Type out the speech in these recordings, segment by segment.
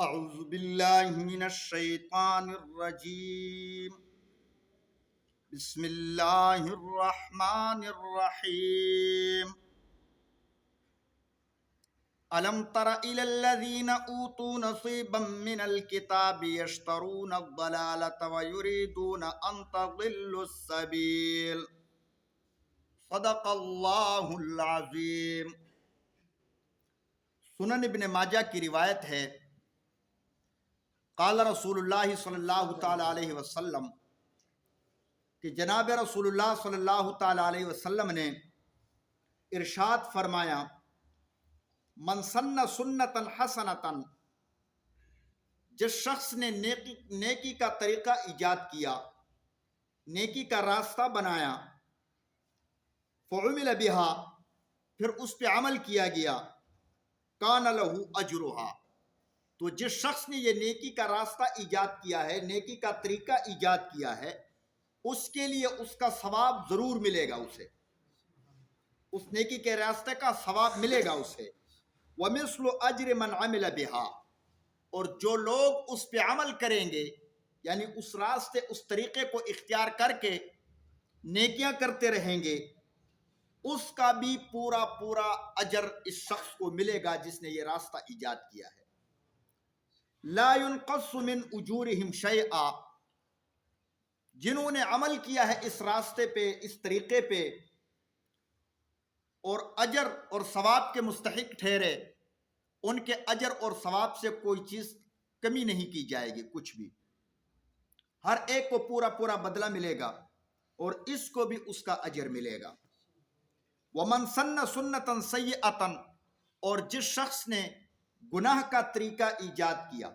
اعوذ باللہ من الشیطان الرجیم بسم اللہ الرحمن الرحیم الم تر الی الذین اوتوا نصیبا من الکتاب یشترون الضلالة ویریدون ان تضلوا السبیل صدق اللہ العظیم۔ سنن ابن ماجہ کی روایت ہے، قال رسول اللہ صلی اللہ تعالی علیہ وسلم، کہ جناب رسول اللہ صلی اللہ تعالی علیہ وسلم نے ارشاد فرمایا، من سن سنتا حسنتا، جس شخص نے نیکی کا طریقہ ایجاد کیا، نیکی کا راستہ بنایا، فعمل بہا، پھر اس پہ عمل کیا گیا، کان لہ اجرہا، تو جس شخص نے یہ نیکی کا راستہ ایجاد کیا ہے، نیکی کا طریقہ ایجاد کیا ہے، اس کے لیے اس کا ثواب ضرور ملے گا، اسے اس نیکی کے راستے کا ثواب ملے گا اسے۔ وَمِثْلُ أَجْرِ مَنْ عَمِلَ بِهَا، اور جو لوگ اس پہ عمل کریں گے، یعنی اس راستے اس طریقے کو اختیار کر کے نیکیاں کرتے رہیں گے، اس کا بھی پورا پورا اجر اس شخص کو ملے گا جس نے یہ راستہ ایجاد کیا ہے۔ لا ينقص من اجورہم شیئا، جنہوں نے عمل کیا ہے اس راستے پہ، اس طریقے پہ، اور اجر اور ثواب کے مستحق ٹھہرے، ان کے اجر اور ثواب سے کوئی چیز کمی نہیں کی جائے گی، کچھ بھی، ہر ایک کو پورا پورا بدلہ ملے گا، اور اس کو بھی اس کا اجر ملے گا۔ وَمَنْ سَنَّ سُنَّةً سَيِّئَةً، اور جس شخص نے گناہ کا طریقہ ایجاد کیا،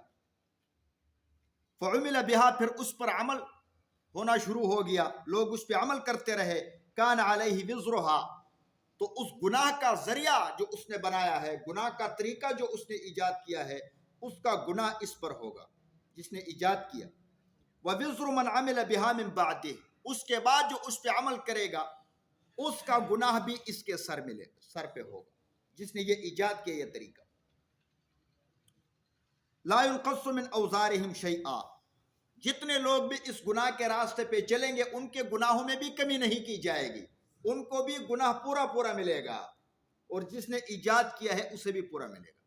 فَعُمِلَ بِهَا، پھر اس پر عمل ہونا شروع ہو گیا، لوگ اس پہ عمل کرتے رہے، کان علیہ وزرہا، تو اس گناہ کا ذریعہ جو اس نے بنایا ہے، گناہ کا طریقہ جو اس نے ایجاد کیا ہے، اس کا گناہ اس پر ہوگا جس نے ایجاد کیا۔ وَوِزْرُ مَنْ عَمِلَ بِهَا مِنْ بَعْدِهِ، اس کے بعد جو اس پہ عمل کرے گا، اس کا گناہ بھی اس کے سر پہ ہوگا جس نے یہ ایجاد کیا یہ طریقہ۔ لا ينقص من اوزارہم شیئا، جتنے لوگ بھی اس گناہ کے راستے پہ چلیں گے، ان کے گناہوں میں بھی کمی نہیں کی جائے گی، ان کو بھی گناہ پورا پورا ملے گا، اور جس نے ایجاد کیا ہے اسے بھی پورا ملے گا۔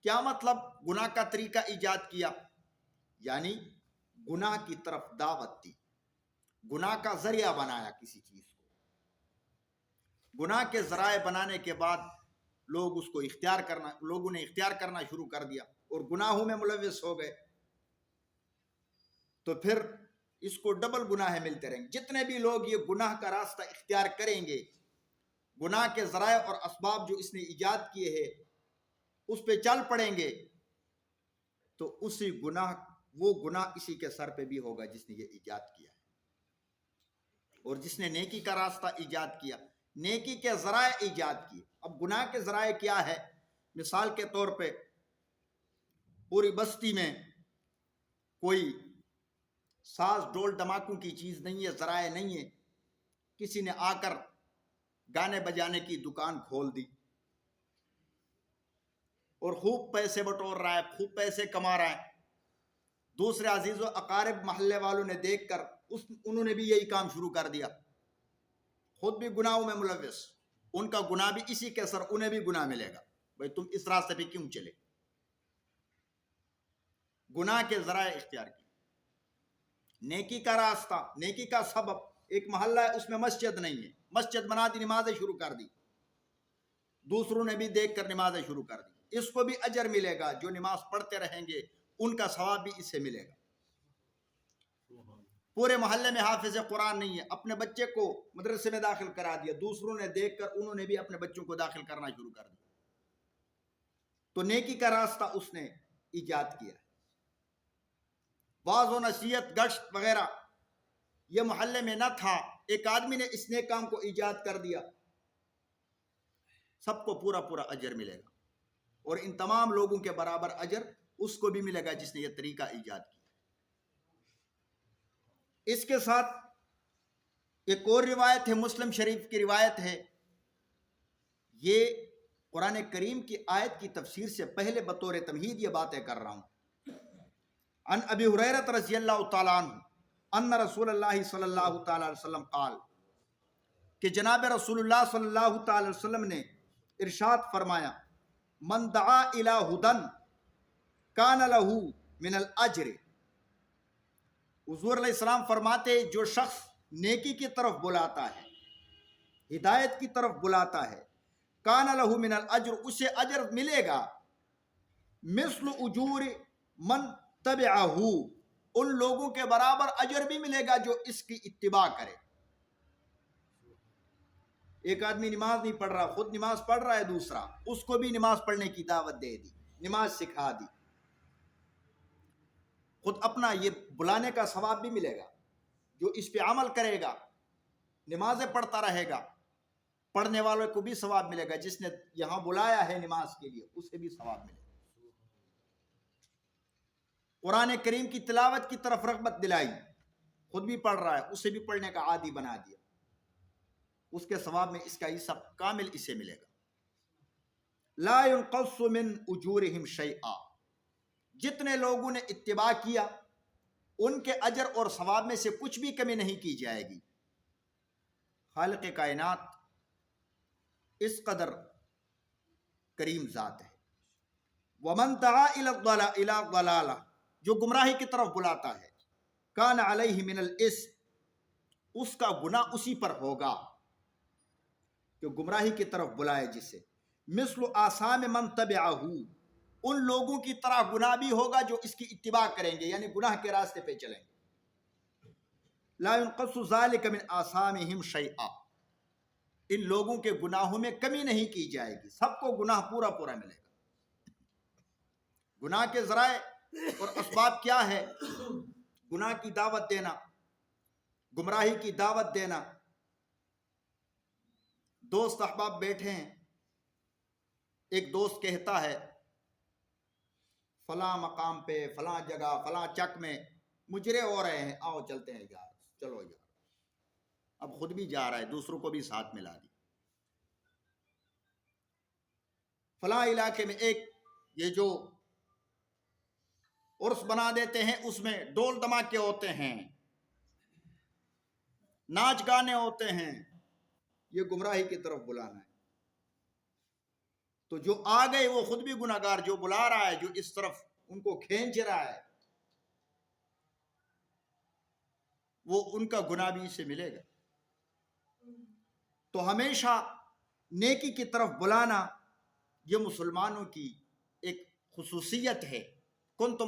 کیا مطلب گناہ کا طریقہ ایجاد کیا؟ یعنی گناہ کی طرف دعوت دی، گناہ کا ذریعہ بنایا کسی چیز کو، گناہ کے ذرائع بنانے کے بعد لوگوں نے اختیار کرنا شروع کر دیا اور گناہوں میں ملوث ہو گئے، تو پھر اس کو ڈبل گناہ ملتے رہیں گے۔ جتنے بھی لوگ یہ گناہ کا راستہ اختیار کریں گے، گناہ کے ذرائع اور اسباب جو اس نے ایجاد کیے ہیں اس پہ چل پڑیں گے، تو وہ گناہ اسی کے سر پہ بھی ہوگا جس نے یہ ایجاد کیا ہے۔ اور جس نے نیکی کا راستہ ایجاد کیا، نیکی کے ذرائع ایجاد کیے۔ اب گناہ کے ذرائع کیا ہے؟ مثال کے طور پہ پوری بستی میں کوئی ساز ڈول دھماکوں کی چیز نہیں ہے، ذرائع نہیں ہے، کسی نے آ کر گانے بجانے کی دکان کھول دی اور خوب پیسے بٹور رہا ہے، خوب پیسے کما رہا ہے، دوسرے عزیز و اقارب محلے والوں نے دیکھ کر انہوں نے بھی یہی کام شروع کر دیا، خود بھی گناہوں میں ملوث، ان کا گناہ بھی اسی کے سر، انہیں بھی گناہ ملے گا۔ بھئی تم اس راستے پہ کیوں چلے؟ گناہ کے ذرائع اختیار کی، نیکی کا راستہ، نیکی کا سبب، ایک محلہ ہے اس میں مسجد نہیں ہے، مسجد بنا دی، نمازیں شروع کر دی، دوسروں نے بھی دیکھ کر نمازیں شروع کر دی، اس کو بھی اجر ملے گا، جو نماز پڑھتے رہیں گے ان کا ثواب بھی اس سے ملے گا۔ پورے محلے میں حافظ قرآن نہیں ہے، اپنے بچے کو مدرسے میں داخل کرا دیا، دوسروں نے دیکھ کر انہوں نے بھی اپنے بچوں کو داخل کرنا شروع کر دیا، تو نیکی کا راستہ اس نے ایجاد کیا ہے۔ واعظ و نصیحت، گشت وغیرہ یہ محلے میں نہ تھا، ایک آدمی نے اس نیک کام کو ایجاد کر دیا، سب کو پورا پورا اجر ملے گا، اور ان تمام لوگوں کے برابر اجر اس کو بھی ملے گا جس نے یہ طریقہ ایجاد کیا۔ اس کے ساتھ ایک اور روایت ہے، مسلم شریف کی روایت ہے، یہ قرآن کریم کی آیت کی تفسیر سے پہلے بطور تمہید یہ باتیں کر رہا ہوں۔ عن ابی ہریرہ رضی اللہ تعالیٰ عنہ ان رسول اللہ صلی اللہ تعالیٰ علیہ وسلم قال کہ جناب رسول اللہ صلی اللہ تعالیٰ علیہ وسلم نے ارشاد فرمایا من دعا الی ہدن کان لہ من الاجر۔ حضور علیہ السلام فرماتے جو شخص نیکی کی طرف بلاتا ہے، ہدایت کی طرف بلاتا ہے، کان لہ من الاجر، اسے اجر ملے گا، مثل اجور من تبعہ، ان لوگوں کے برابر اجر بھی ملے گا جو اس کی اتباع کرے۔ ایک آدمی نماز نہیں پڑھ رہا، خود نماز پڑھ رہا ہے، دوسرا اس کو بھی نماز پڑھنے کی دعوت دے دی، نماز سکھا دی، خود اپنا یہ بلانے کا ثواب بھی ملے گا، جو اس پہ عمل کرے گا، نمازیں پڑھتا رہے گا، پڑھنے والوں کو بھی ثواب ملے گا، جس نے یہاں بلایا ہے نماز کے لیے اسے بھی ثواب ملے گا۔ قرآن کریم کی تلاوت کی طرف رغبت دلائی، خود بھی پڑھ رہا ہے، اسے بھی پڑھنے کا عادی بنا دیا، اس کے ثواب میں اس کا حصہ کامل اسے ملے گا۔ لا ينقص من اجورہم شیئا، جتنے لوگوں نے اتباع کیا ان کے اجر اور ثواب میں سے کچھ بھی کمی نہیں کی جائے گی۔ خالق کائنات اس قدر کریم ذات ہے۔ ومن دعا الی الضلالہ، جو گمراہی کی طرف بلاتا ہے، کان علیہ من الاسم، اس کا گناہ اسی پر ہوگا جو گمراہی کی طرف بلائے جسے، مثل آثام من تبعہ، ان لوگوں کی طرح گناہ بھی ہوگا جو اس کی اتباع کریں گے، یعنی گناہ کے راستے پہ چلیں گے۔ لا ينقص ذلك من آثامہم شیئا، ان لوگوں کے گناہوں میں کمی نہیں کی جائے گی، سب کو گناہ پورا پورا ملے گا۔ گناہ کے ذرائع اور اسباب کیا ہے؟ گناہ کی دعوت دینا، گمراہی کی دعوت دینا۔ دوست احباب بیٹھے ہیں، ایک دوست کہتا ہے فلاں مقام پہ، فلاں جگہ، فلاں چک میں مجرے ہو رہے ہیں، آؤ چلتے ہیں یار، چلو یار۔ اب خود بھی جا رہا ہے، دوسروں کو بھی ساتھ ملا دی۔ فلاں علاقے میں ایک یہ جو عرس بنا دیتے ہیں، اس میں ڈول دھماکے ہوتے ہیں، ناچ گانے ہوتے ہیں، یہ گمراہی کی طرف بلانا ہے۔ تو جو آ گئے وہ خود بھی گناہ گار، جو بلا رہا ہے، جو اس طرف ان کو کھینچ رہا ہے، وہ ان کا گناہ بھی اسے ملے گا۔ تو ہمیشہ نیکی کی طرف بلانا یہ مسلمانوں کی ایک خصوصیت ہے۔ کنتم